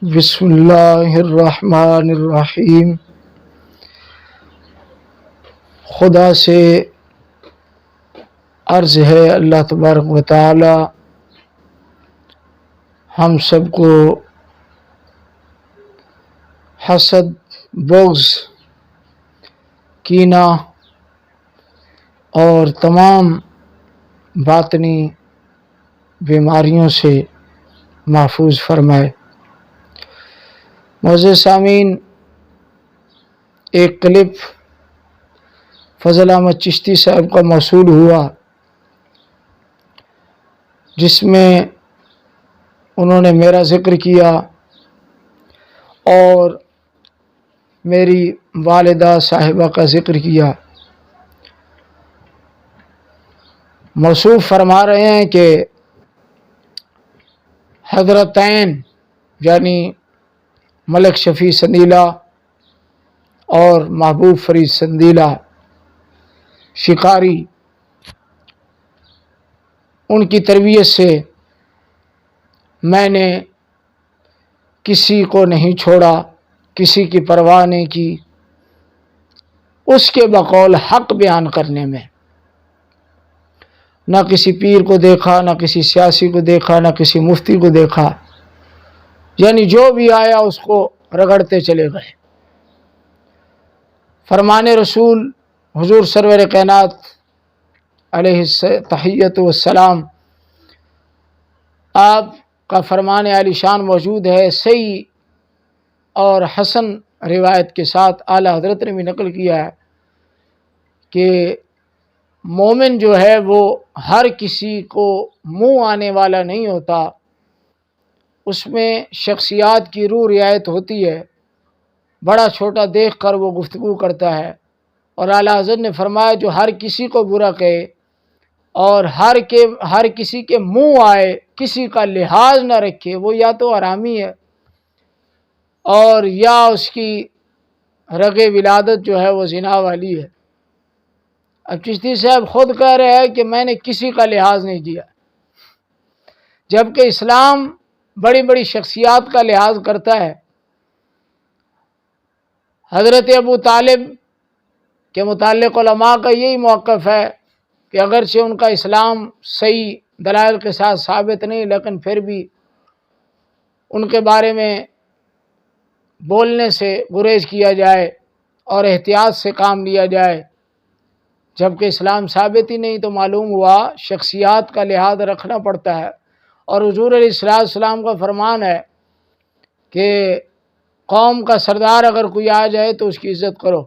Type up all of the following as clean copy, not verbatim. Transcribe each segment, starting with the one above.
بسم اللہ الرحمن الرحیم۔ خدا سے عرض ہے اللہ تبارک و تعالی ہم سب کو حسد، بغض، کینہ اور تمام باطنی بیماریوں سے محفوظ فرمائے۔ معزز سامعین، ایک کلپ فضل احمد چشتی صاحب کا موصول ہوا جس میں انہوں نے میرا ذکر کیا اور میری والدہ صاحبہ کا ذکر کیا۔ موصوف فرما رہے ہیں کہ حضرتین یعنی ملک شفیع سندیلہ اور محبوب فرید سندیلہ شکاری، ان کی تربیت سے میں نے کسی کو نہیں چھوڑا، کسی کی پرواہ نہیں کی، اس کے بقول حق بیان کرنے میں نہ کسی پیر کو دیکھا، نہ کسی سیاسی کو دیکھا، نہ کسی مفتی کو دیکھا، یعنی جو بھی آیا اس کو رگڑتے چلے گئے۔ فرمان رسول حضور سرور کائنات علیہ التحیۃ والسلام، آپ کا فرمان عالی شان موجود ہے، صحیح اور حسن روایت کے ساتھ اعلی حضرت نے بھی نقل کیا ہے کہ مومن جو ہے وہ ہر کسی کو منہ آنے والا نہیں ہوتا، اس میں شخصیات کی روح رعایت ہوتی ہے، بڑا چھوٹا دیکھ کر وہ گفتگو کرتا ہے۔ اور اعلی حضرت نے فرمایا جو ہر کسی کو برا کہے اور ہر کسی کے منہ آئے، کسی کا لحاظ نہ رکھے، وہ یا تو حرامی ہے اور یا اس کی رگ ولادت جو ہے وہ زنا والی ہے۔ اب چشتی صاحب خود کہہ رہے ہیں کہ میں نے کسی کا لحاظ نہیں کیا، جبکہ اسلام بڑی بڑی شخصیات کا لحاظ کرتا ہے۔ حضرت ابو طالب کے متعلق علماء کا یہی موقف ہے کہ اگرچہ ان کا اسلام صحیح دلائل کے ساتھ ثابت نہیں، لیکن پھر بھی ان کے بارے میں بولنے سے گریز کیا جائے اور احتیاط سے کام لیا جائے، جبکہ اسلام ثابت ہی نہیں، تو معلوم ہوا شخصیات کا لحاظ رکھنا پڑتا ہے۔ اور حضور علیہ السلام کا فرمان ہے کہ قوم کا سردار اگر کوئی آ جائے تو اس کی عزت کرو۔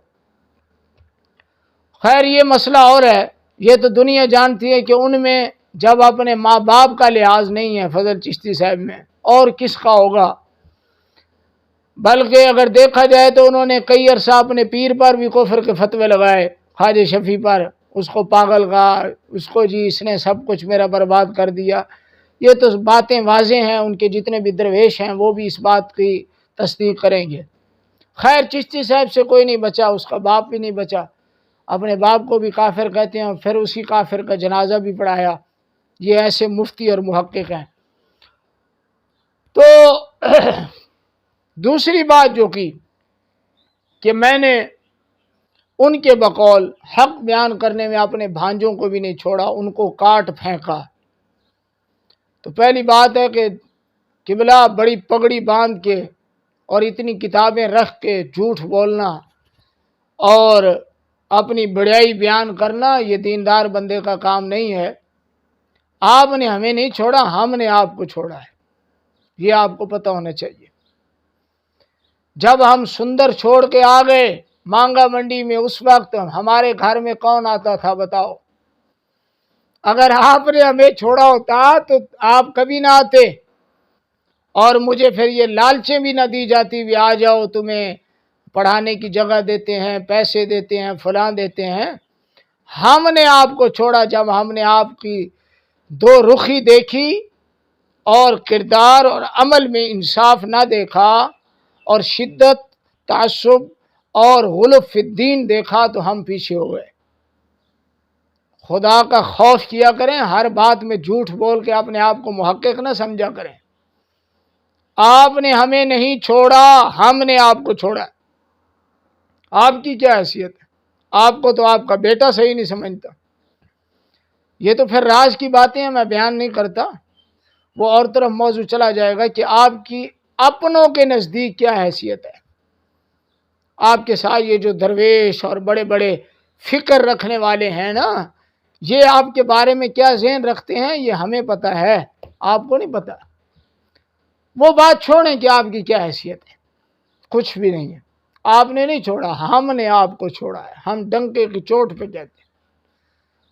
خیر یہ مسئلہ اور ہے، یہ تو دنیا جانتی ہے کہ ان میں جب اپنے ماں باپ کا لحاظ نہیں ہے فضل چشتی صاحب میں، اور کس کا ہوگا؟ بلکہ اگر دیکھا جائے تو انہوں نے کئی عرصہ اپنے پیر پر بھی کفر کے فتوے لگائے، خواجہ شفیع پر، اس کو پاگل کہا، اس کو جی اس نے سب کچھ میرا برباد کر دیا۔ یہ تو باتیں واضح ہیں، ان کے جتنے بھی درویش ہیں وہ بھی اس بات کی تصدیق کریں گے۔ خیر چشتی صاحب سے کوئی نہیں بچا، اس کا باپ بھی نہیں بچا، اپنے باپ کو بھی کافر کہتے ہیں اور پھر اسی کافر کا جنازہ بھی پڑھایا۔ یہ ایسے مفتی اور محقق ہیں۔ تو دوسری بات جو کی کہ میں نے ان کے بقول حق بیان کرنے میں اپنے بھانجوں کو بھی نہیں چھوڑا، ان کو کاٹ پھینکا۔ تو پہلی بات ہے کہ قبلہ بڑی پگڑی باندھ کے اور اتنی کتابیں رکھ کے جھوٹ بولنا اور اپنی بڑائی بیان کرنا یہ دیندار بندے کا کام نہیں ہے۔ آپ نے ہمیں نہیں چھوڑا، ہم نے آپ کو چھوڑا ہے، یہ آپ کو پتہ ہونا چاہیے۔ جب ہم سندر چھوڑ کے آ گئے مانگا منڈی میں، اس وقت ہمارے گھر میں کون آتا تھا بتاؤ؟ اگر آپ نے ہمیں چھوڑا ہوتا تو آپ کبھی نہ آتے اور مجھے پھر یہ لالچیں بھی نہ دی جاتی بھی آ جاؤ تمہیں پڑھانے کی جگہ دیتے ہیں، پیسے دیتے ہیں، فلاں دیتے ہیں۔ ہم نے آپ کو چھوڑا جب ہم نے آپ کی دو رخی دیکھی اور کردار اور عمل میں انصاف نہ دیکھا اور شدت، تعصب اور غلو فی الدین دیکھا تو ہم پیچھے ہو گئے۔ خدا کا خوف کیا کریں، ہر بات میں جھوٹ بول کے اپنے آپ کو محقق نہ سمجھا کریں۔ آپ نے ہمیں نہیں چھوڑا، ہم نے آپ کو چھوڑا۔ آپ کی کیا حیثیت ہے؟ آپ کو تو آپ کا بیٹا صحیح نہیں سمجھتا۔ یہ تو پھر راز کی باتیں ہیں، میں بیان نہیں کرتا، وہ اور طرف موضوع چلا جائے گا کہ آپ کی اپنوں کے نزدیک کیا حیثیت ہے۔ آپ کے ساتھ یہ جو درویش اور بڑے بڑے فکر رکھنے والے ہیں نا، یہ آپ کے بارے میں کیا ذہن رکھتے ہیں یہ ہمیں پتہ ہے، آپ کو نہیں پتہ۔ وہ بات چھوڑیں کہ آپ کی کیا حیثیت ہے، کچھ بھی نہیں ہے۔ آپ نے نہیں چھوڑا، ہم نے آپ کو چھوڑا ہے۔ ہم ڈنکے کی چوٹ پہ کہتے ہیں،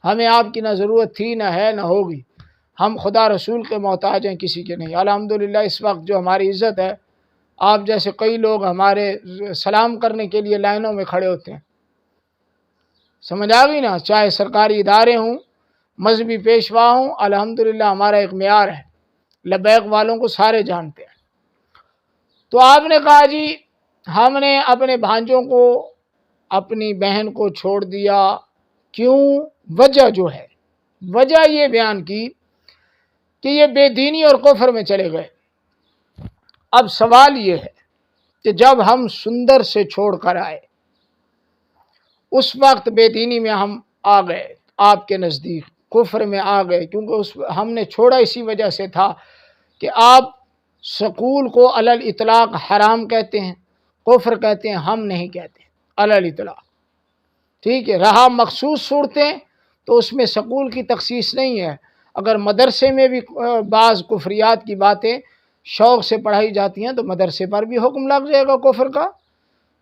ہمیں آپ کی نہ ضرورت تھی، نہ ہے، نہ ہوگی۔ ہم خدا رسول کے محتاج ہیں، کسی کے نہیں۔ الحمدللہ اس وقت جو ہماری عزت ہے، آپ جیسے کئی لوگ ہمارے سلام کرنے کے لیے لائنوں میں کھڑے ہوتے ہیں، سمجھ آ گئی نا؟ چاہے سرکاری ادارے ہوں، مذہبی پیشوا ہوں، الحمدللہ ہمارا ایک معیار ہے، لبیک والوں کو سارے جانتے ہیں۔ تو آپ نے کہا جی ہم نے اپنے بھانجوں کو، اپنی بہن کو چھوڑ دیا، کیوں؟ وجہ جو ہے، وجہ یہ بیان کی کہ یہ بے دینی اور کفر میں چلے گئے۔ اب سوال یہ ہے کہ جب ہم سندر سے چھوڑ کر آئے، اس وقت بے دینی میں ہم آ گئے، آپ کے نزدیک کفر میں آ گئے، کیونکہ ہم نے چھوڑا اسی وجہ سے تھا کہ آپ سکول کو علی الاطلاق حرام کہتے ہیں، کفر کہتے ہیں، ہم نہیں کہتے علی الاطلاق، ٹھیک ہے؟ رہا مخصوص صورتیں تو اس میں سکول کی تخصیص نہیں ہے۔ اگر مدرسے میں بھی بعض کفریات کی باتیں شوق سے پڑھائی جاتی ہیں تو مدرسے پر بھی حکم لگ جائے گا کفر کا۔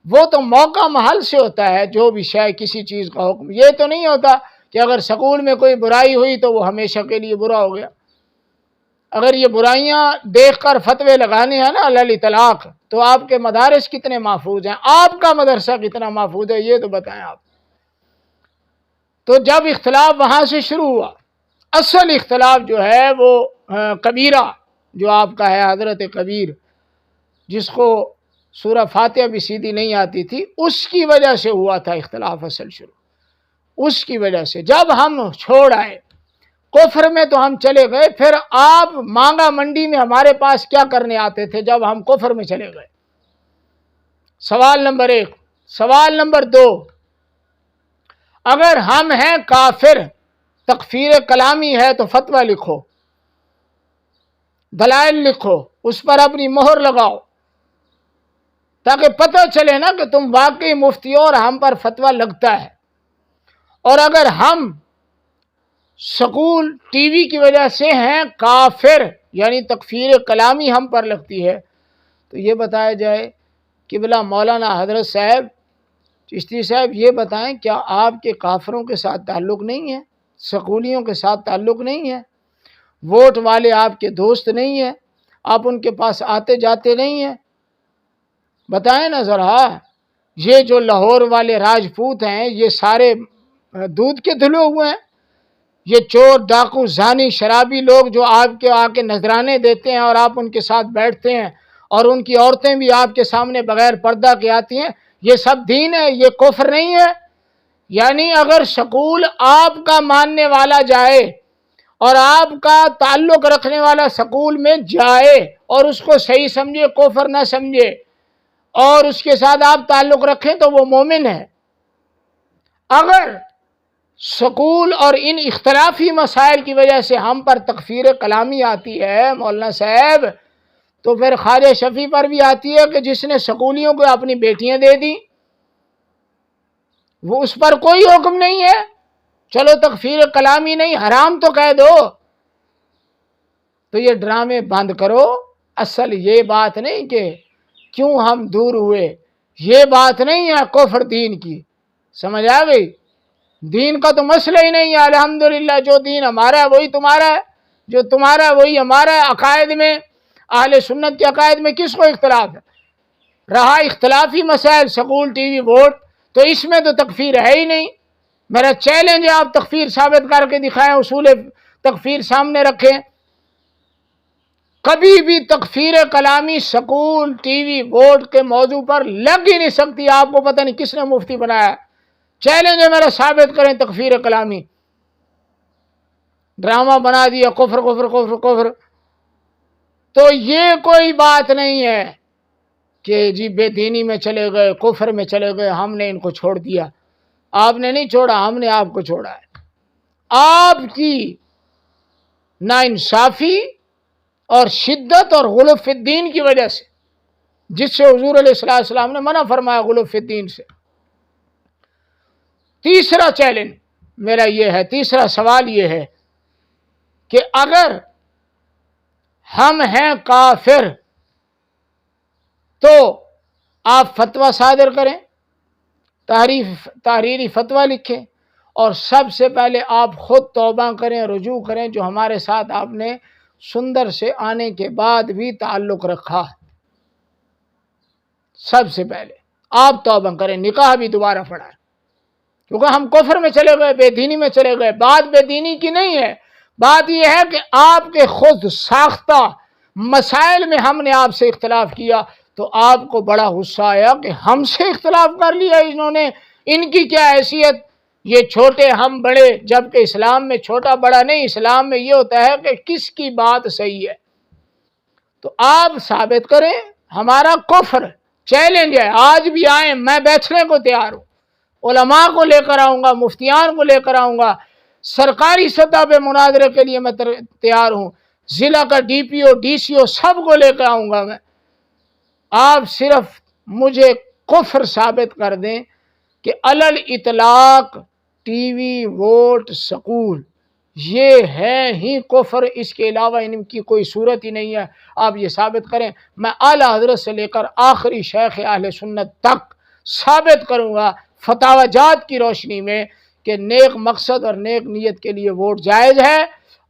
وہ تو موقع محل سے ہوتا ہے، جو بھی شے کسی چیز کا حکم، یہ تو نہیں ہوتا کہ اگر سکول میں کوئی برائی ہوئی تو وہ ہمیشہ کے لیے برا ہو گیا۔ اگر یہ برائیاں دیکھ کر فتوے لگانے ہیں نا علی الاطلاق، تو آپ کے مدارس کتنے محفوظ ہیں، آپ کا مدرسہ کتنا محفوظ ہے، یہ تو بتائیں آپ۔ تو جب اختلاف وہاں سے شروع ہوا، اصل اختلاف جو ہے وہ کبیرہ جو آپ کا ہے، حضرت کبیر، جس کو سورہ فاتحہ بھی سیدھی نہیں آتی تھی، اس کی وجہ سے ہوا تھا اختلاف اصل شروع، اس کی وجہ سے۔ جب ہم چھوڑ آئے کفر میں تو ہم چلے گئے، پھر آپ مانگا منڈی میں ہمارے پاس کیا کرنے آتے تھے جب ہم کفر میں چلے گئے؟ سوال نمبر 1۔ سوال نمبر 2، اگر ہم ہیں کافر، تکفیر کلامی ہے تو فتویٰ لکھو، دلائل لکھو، اس پر اپنی مہر لگاؤ، تاکہ پتہ چلے نا کہ تم واقعی مفتی ہو اور ہم پر فتویٰ لگتا ہے۔ اور اگر ہم سکول ٹی وی کی وجہ سے ہیں کافر، یعنی تکفیر کلامی ہم پر لگتی ہے، تو یہ بتایا جائے کہ بلا مولانا حضرت صاحب چشتی صاحب، یہ بتائیں کیا آپ کے کافروں کے ساتھ تعلق نہیں ہے، سکولیوں کے ساتھ تعلق نہیں ہے، ووٹ والے آپ کے دوست نہیں ہیں، آپ ان کے پاس آتے جاتے نہیں ہیں؟ بتائیں نا ذرا۔ یہ جو لاہور والے راجپوت ہیں، یہ سارے دودھ کے دھلے ہوئے ہیں، یہ چور ڈاکو زانی شرابی لوگ جو آپ کے آ کے نذرانے دیتے ہیں اور آپ ان کے ساتھ بیٹھتے ہیں، اور ان کی عورتیں بھی آپ کے سامنے بغیر پردہ کے آتی ہیں، یہ سب دین ہے، یہ کفر نہیں ہے؟ یعنی اگر سکول آپ کا ماننے والا جائے اور آپ کا تعلق رکھنے والا سکول میں جائے اور اس کو صحیح سمجھے، کفر نہ سمجھے، اور اس کے ساتھ آپ تعلق رکھیں تو وہ مومن ہے۔ اگر سکول اور ان اختلافی مسائل کی وجہ سے ہم پر تکفیر کلامی آتی ہے مولانا صاحب، تو پھر خواجہ شفیع پر بھی آتی ہے کہ جس نے سکولیوں کو اپنی بیٹیاں دے دیں، وہ اس پر کوئی حکم نہیں ہے؟ چلو تکفیر کلامی نہیں، حرام تو کہہ دو۔ تو یہ ڈرامے بند کرو۔ اصل یہ بات نہیں کہ کیوں ہم دور ہوئے، یہ بات نہیں ہے کفر دین کی، سمجھ آ گئی؟ دین کا تو مسئلہ ہی نہیں ہے۔ الحمدللہ جو دین ہمارا ہے وہی تمہارا ہے، جو تمہارا ہے وہی ہمارا ہے۔ عقائد میں، اہل سنت کے عقائد میں کس کو اختلاف ہے؟ رہا اختلافی مسائل، سکول ٹی وی ووٹ، تو اس میں تو تکفیر ہے ہی نہیں۔ میرا چیلنج ہے، آپ تکفیر ثابت کر کے دکھائیں، اصول تکفیر سامنے رکھیں۔ کبھی بھی تکفیر کلامی سکول ٹی وی ووٹ کے موضوع پر لگ ہی نہیں سکتی۔ آپ کو پتہ نہیں کس نے مفتی بنایا، چیلنج ہے میرا، ثابت کریں تکفیر کلامی۔ ڈرامہ بنا دیا کفر کفر کفر کفر۔ تو یہ کوئی بات نہیں ہے کہ جی بے دینی میں چلے گئے، کفر میں چلے گئے، ہم نے ان کو چھوڑ دیا۔ آپ نے نہیں چھوڑا، ہم نے آپ کو چھوڑا ہے۔ آپ کی ناانصافی اور شدت اور غلو فی الدین کی وجہ سے، جس سے حضور علیہ السلام نے منع فرمایا غلو فی الدین سے۔ تیسرا چیلنج میرا یہ ہے، تیسرا سوال یہ ہے کہ اگر ہم ہیں کافر تو آپ فتویٰ صادر کریں، تحریری فتویٰ لکھیں، اور سب سے پہلے آپ خود توبہ کریں، رجوع کریں، جو ہمارے ساتھ آپ نے سندر سے آنے کے بعد بھی تعلق رکھا۔ سب سے پہلے آپ توبہ کریں، نکاح بھی دوبارہ پڑھائیں، کیونکہ ہم کفر میں چلے گئے، بے دینی میں چلے گئے۔ بات بے دینی کی نہیں ہے، بات یہ ہے کہ آپ کے خود ساختہ مسائل میں ہم نے آپ سے اختلاف کیا تو آپ کو بڑا غصہ آیا کہ ہم سے اختلاف کر لیا انہوں نے، ان کی کیا حیثیت، یہ چھوٹے ہم بڑے، جبکہ اسلام میں چھوٹا بڑا نہیں، اسلام میں یہ ہوتا ہے کہ کس کی بات صحیح ہے۔ تو آپ ثابت کریں ہمارا کفر، چیلنج ہے، آج بھی آئیں، میں بیٹھنے کو تیار ہوں، علماء کو لے کر آؤں گا، مفتیان کو لے کر آؤں گا، سرکاری سطح پہ مناظرے کے لیے میں تیار ہوں، ضلع کا ڈی پی او، ڈی سی او، سب کو لے کر آؤں گا میں۔ آپ صرف مجھے کفر ثابت کر دیں کہ علل اطلاق ٹی وی، ووٹ، سکول یہ ہے ہی کفر، اس کے علاوہ ان کی کوئی صورت ہی نہیں ہے، آپ یہ ثابت کریں۔ میں اعلیٰ حضرت سے لے کر آخری شیخ اہل سنت تک ثابت کروں گا فتاوی جات کی روشنی میں کہ نیک مقصد اور نیک نیت کے لیے ووٹ جائز ہے،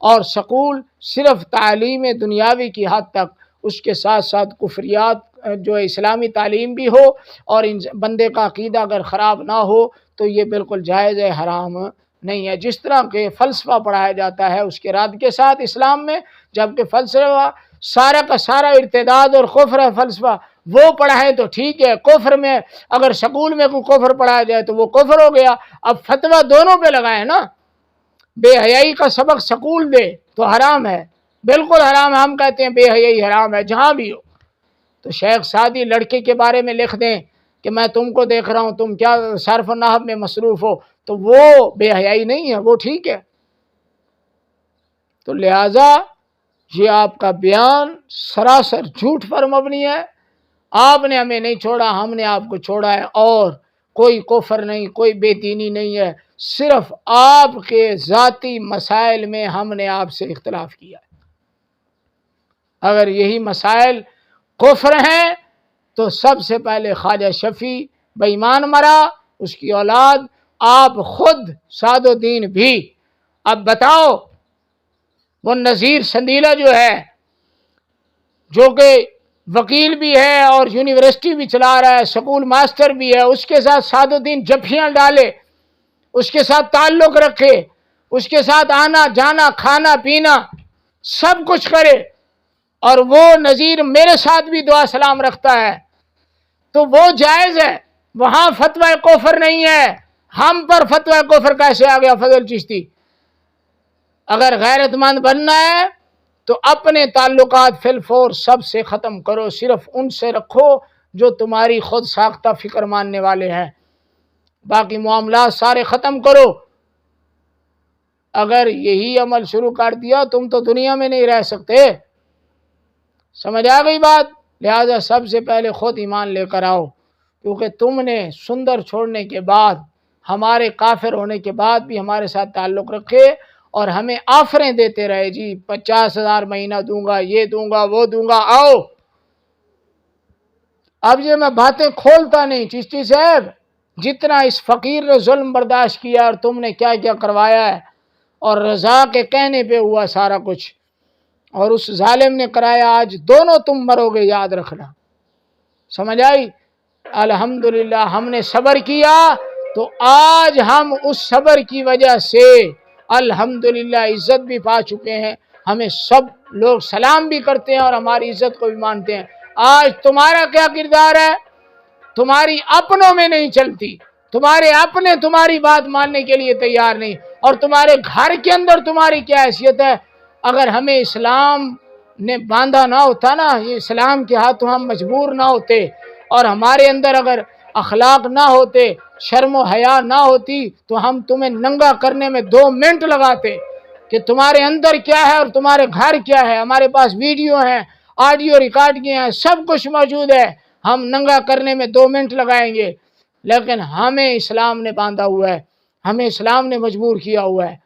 اور سکول صرف تعلیم دنیاوی کی حد تک، اس کے ساتھ ساتھ کفریات جو اسلامی تعلیم بھی ہو، اور بندے کا عقیدہ اگر خراب نہ ہو تو یہ بالکل جائز ہے، حرام نہیں ہے۔ جس طرح کہ فلسفہ پڑھایا جاتا ہے اس کے رد کے ساتھ اسلام میں، جبکہ فلسفہ سارا کا سارا ارتداد اور کفر ہے، فلسفہ وہ پڑھائیں تو ٹھیک ہے، کفر میں اگر سکول میں کوئی کفر پڑھایا جائے تو وہ کفر ہو گیا۔ اب فتویٰ دونوں پہ لگائیں نا، بے حیائی کا سبق سکول دے تو حرام ہے، بالکل حرام ہے، ہم کہتے ہیں بے حیائی حرام ہے جہاں بھی ہو۔ تو شیخ سعدی لڑکے کے بارے میں لکھ دیں کہ میں تم کو دیکھ رہا ہوں تم کیا صرف و نحو میں مصروف ہو، تو وہ بے حیائی نہیں ہے، وہ ٹھیک ہے۔ تو لہٰذا یہ آپ کا بیان سراسر جھوٹ پر مبنی ہے، آپ نے ہمیں نہیں چھوڑا، ہم نے آپ کو چھوڑا ہے، اور کوئی کفر نہیں، کوئی بے دینی نہیں ہے، صرف آپ کے ذاتی مسائل میں ہم نے آپ سے اختلاف کیا ہے۔ اگر یہی مسائل کفر ہیں تو سب سے پہلے خواجہ شفیع بے ایمان مرا، اس کی اولاد، آپ خود سعد الدین بھی۔ اب بتاؤ وہ نذیر سندیلہ جو ہے، جو کہ وکیل بھی ہے اور یونیورسٹی بھی چلا رہا ہے، سکول ماسٹر بھی ہے، اس کے ساتھ سعد الدین جفیاں ڈالے، اس کے ساتھ تعلق رکھے، اس کے ساتھ آنا جانا کھانا پینا سب کچھ کرے، اور وہ نذیر میرے ساتھ بھی دعا سلام رکھتا ہے، تو وہ جائز ہے، وہاں فتوی کفر نہیں ہے۔ ہم پر فتوی کفر کیسے آ گیا فضل چشتی؟ اگر غیرت مند بننا ہے تو اپنے تعلقات فی الفور سب سے ختم کرو، صرف ان سے رکھو جو تمہاری خود ساختہ فکر ماننے والے ہیں، باقی معاملات سارے ختم کرو۔ اگر یہی عمل شروع کر دیا تم تو دنیا میں نہیں رہ سکتے، سمجھ آ گئی بات؟ لہذا سب سے پہلے خود ایمان لے کر آؤ، کیونکہ تم نے سندر چھوڑنے کے بعد، ہمارے کافر ہونے کے بعد بھی ہمارے ساتھ تعلق رکھے اور ہمیں آفریں دیتے رہے، جی 50,000 مہینہ دوں گا، یہ دوں گا، وہ دوں گا، آؤ۔ اب یہ میں باتیں کھولتا نہیں، چشتی صاحب جتنا اس فقیر نے ظلم برداشت کیا اور تم نے کیا کیا کروایا ہے، اور رضا کے کہنے پہ ہوا سارا کچھ، اور اس ظالم نے کرایا، آج دونوں تم مرو گے، یاد رکھنا، سمجھ آئی؟ الحمدللہ ہم نے صبر کیا تو آج ہم اس صبر کی وجہ سے الحمدللہ عزت بھی پا چکے ہیں، ہمیں سب لوگ سلام بھی کرتے ہیں اور ہماری عزت کو بھی مانتے ہیں۔ آج تمہارا کیا کردار ہے؟ تمہاری اپنوں میں نہیں چلتی، تمہارے اپنے تمہاری بات ماننے کے لیے تیار نہیں، اور تمہارے گھر کے اندر تمہاری کیا حیثیت ہے؟ اگر ہمیں اسلام نے باندھا نہ ہوتا نا، یہ اسلام کے ہاتھوں ہم مجبور نہ ہوتے، اور ہمارے اندر اگر اخلاق نہ ہوتے، شرم و حیا نہ ہوتی، تو ہم تمہیں ننگا کرنے میں 2 منٹ لگاتے کہ تمہارے اندر کیا ہے اور تمہارے گھر کیا ہے۔ ہمارے پاس ویڈیو ہیں، آڈیو ریکارڈ کیے ہیں، سب کچھ موجود ہے، ہم ننگا کرنے میں 2 منٹ لگائیں گے، لیکن ہمیں اسلام نے باندھا ہوا ہے، ہمیں اسلام نے مجبور کیا ہوا ہے۔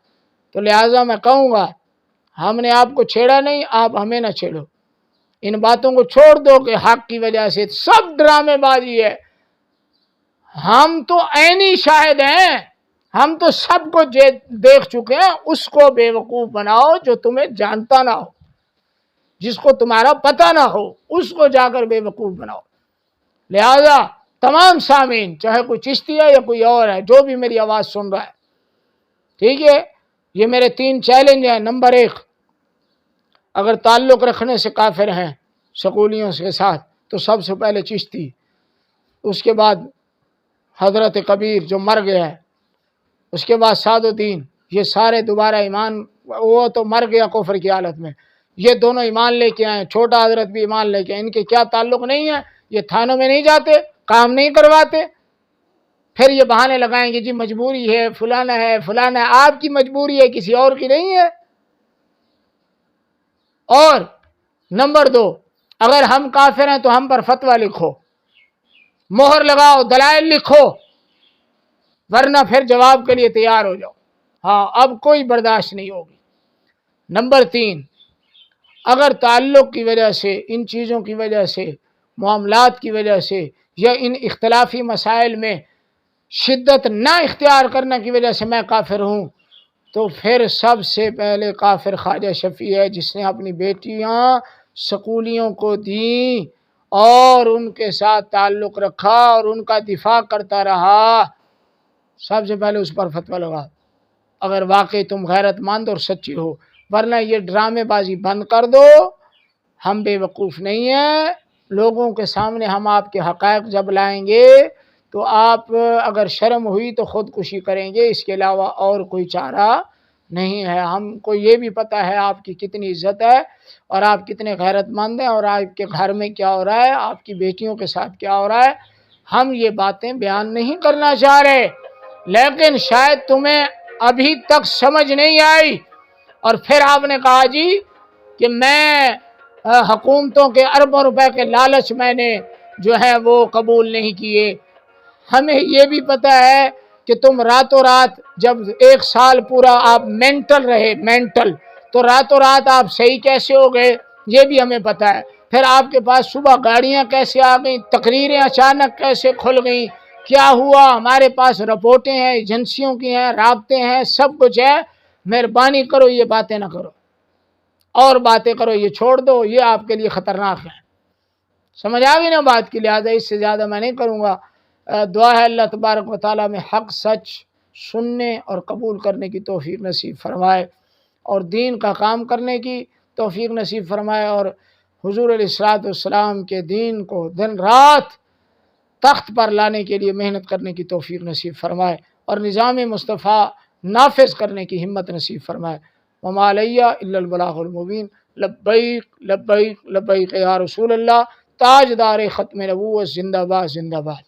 تو لہٰذا میں کہوں گا، ہم نے آپ کو چھیڑا نہیں، آپ ہمیں نہ چھیڑو، ان باتوں کو چھوڑ دو کہ حق کی وجہ سے سب ڈرامے بازی ہے۔ ہم تو عینی شاہد ہیں، ہم تو سب کو دیکھ چکے ہیں۔ اس کو بے وقوف بناؤ جو تمہیں جانتا نہ ہو، جس کو تمہارا پتہ نہ ہو، اس کو جا کر بے وقوف بناؤ۔ لہذا تمام سامعین، چاہے کوئی چشتی ہے یا کوئی اور ہے، جو بھی میری آواز سن رہا ہے، ٹھیک ہے، یہ میرے 3 چیلنج ہیں۔ نمبر 1، اگر تعلق رکھنے سے کافر ہیں سکولیوں کے ساتھ تو سب سے پہلے چشتی، اس کے بعد حضرت کبیر جو مر گیا ہے، اس کے بعد سعد الدین، یہ سارے دوبارہ ایمان، وہ تو مر گیا کفر کی حالت میں، یہ دونوں ایمان لے کے آئے، چھوٹا حضرت بھی ایمان لے کے آئے۔ ان کے کیا تعلق نہیں ہے، یہ تھانوں میں نہیں جاتے، کام نہیں کرواتے، پھر یہ بہانے لگائیں گے جی مجبوری ہے، فلانا ہے فلانا ہے۔ آپ کی مجبوری ہے، کسی اور کی نہیں ہے۔ اور نمبر 2، اگر ہم کافر ہیں تو ہم پر فتویٰ لکھو، مہر لگاؤ، دلائل لکھو، ورنہ پھر جواب کے لیے تیار ہو جاؤ۔ ہاں، اب کوئی برداشت نہیں ہوگی۔ نمبر 3، اگر تعلق کی وجہ سے، ان چیزوں کی وجہ سے، معاملات کی وجہ سے، یا ان اختلافی مسائل میں شدت نہ اختیار کرنے کی وجہ سے میں کافر ہوں، تو پھر سب سے پہلے کافر خواجہ شفیع ہے، جس نے اپنی بیٹیاں سکولیوں کو دیں اور ان کے ساتھ تعلق رکھا اور ان کا دفاع کرتا رہا۔ سب سے پہلے اس پر فتویٰ لگا، اگر واقعی تم غیرت مند اور سچی ہو، ورنہ یہ ڈرامے بازی بند کر دو۔ ہم بے وقوف نہیں ہیں، لوگوں کے سامنے ہم آپ کے حقائق جب لائیں گے تو آپ اگر شرم ہوئی تو خودکشی کریں گے، اس کے علاوہ اور کوئی چارہ نہیں ہے۔ ہم کو یہ بھی پتہ ہے آپ کی کتنی عزت ہے اور آپ کتنے غیرت مند ہیں، اور آپ کے گھر میں کیا ہو رہا ہے، آپ کی بیٹیوں کے ساتھ کیا ہو رہا ہے۔ ہم یہ باتیں بیان نہیں کرنا چاہ رہے، لیکن شاید تمہیں ابھی تک سمجھ نہیں آئی، اور پھر آپ نے کہا جی کہ میں حکومتوں کے اربوں روپے کے لالچ میں نے جو ہے وہ قبول نہیں کیے۔ ہمیں یہ بھی پتہ ہے کہ تم راتوں رات، جب 1 سال پورا آپ مینٹل رہے، مینٹل، تو راتوں رات آپ صحیح کیسے ہو گئے، یہ بھی ہمیں پتہ ہے۔ پھر آپ کے پاس صبح گاڑیاں کیسے آ گئیں، تقریریں اچانک کیسے کھل گئیں، کیا ہوا، ہمارے پاس رپورٹیں ہیں، ایجنسیوں کی ہیں، رابطے ہیں، سب کچھ ہے۔ مہربانی کرو یہ باتیں نہ کرو، اور باتیں کرو یہ چھوڑ دو، یہ آپ کے لیے خطرناک ہے۔ سمجھ آ گئی نا بات کی؟ لہٰذا اس سے زیادہ میں نہیں کروں گا۔ دعا ہے اللہ تبارک و تعالیٰ میں حق سچ سننے اور قبول کرنے کی توفیق نصیب فرمائے، اور دین کا کام کرنے کی توفیق نصیب فرمائے، اور حضور علیہ الصلوۃ والسلام کے دین کو دن رات تخت پر لانے کے لیے محنت کرنے کی توفیق نصیب فرمائے، اور نظام مصطفیٰ نافذ کرنے کی ہمت نصیب فرمائے۔ وما علیہ الا البلاغ المبین۔ لبیک لبیک لبیک یا رسول اللہ، تاجدار ختم نبوت، زندہ باد زندہ باد۔